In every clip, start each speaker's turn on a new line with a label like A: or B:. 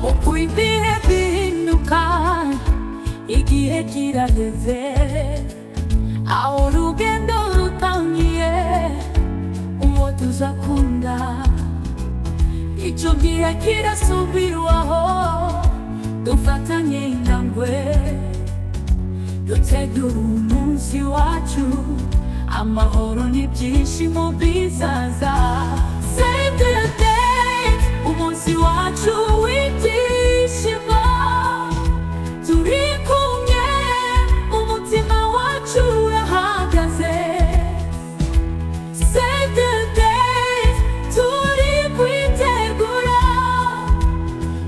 A: uko ibihe bihinduka igihe kirageze, aho urugendo rutangiye uwo tuzakunda, icyo gihe kirasubirwaho, dufatanye intambwe dutegura umunsi wacu, amahoro n'ibyishimo bizaza. Save the date, umunsi wacu w'ibyishimo, turi kumwe, umutima wacu urahagaze. Save the date, turi kwitegura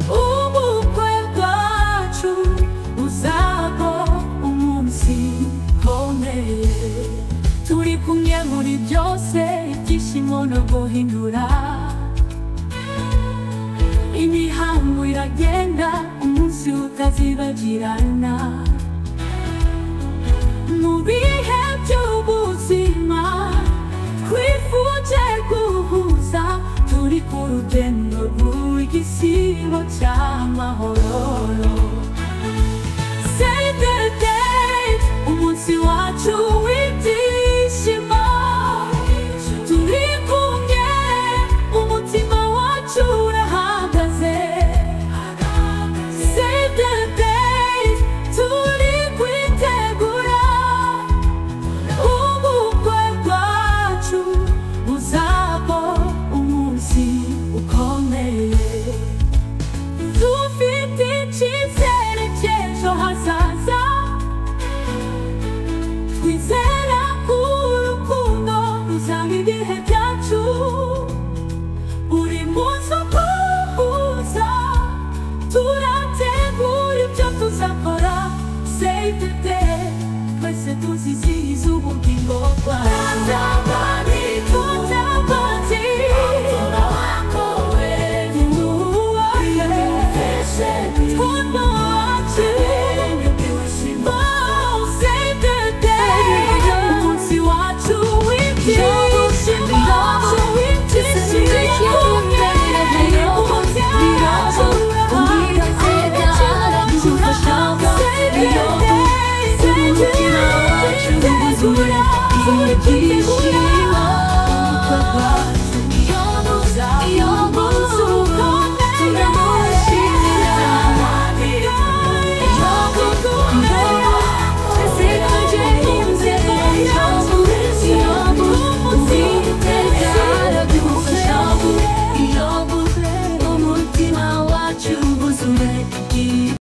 A: ubukwe bwacu, uzaba umunsi ukomeye. Turi kumwe muri byose, ibyishimo no guhindura, imihango iragenda, umunsi utazibagirana. Mu bihe by'ubuzima twifuje guhuza, turi ku rugendo rw'igisibo cy'amahoro. Save the date, umunsi wacu w'ibyishimo, turi kumwe, umutima wacu urahagaze. Save the date, turi kwitegura ubukwe bwacu, buzaba umunsi ukomeye. Dufite icyizere cy'ejo hazaza, twizera ko urukundo ruzaba ibihe byacu, buri munsi uko uza turategura ibyo tuzakora. Save the day, twese tuzizihiza ubugingo bwacu.
B: Umutima wacu wuzuye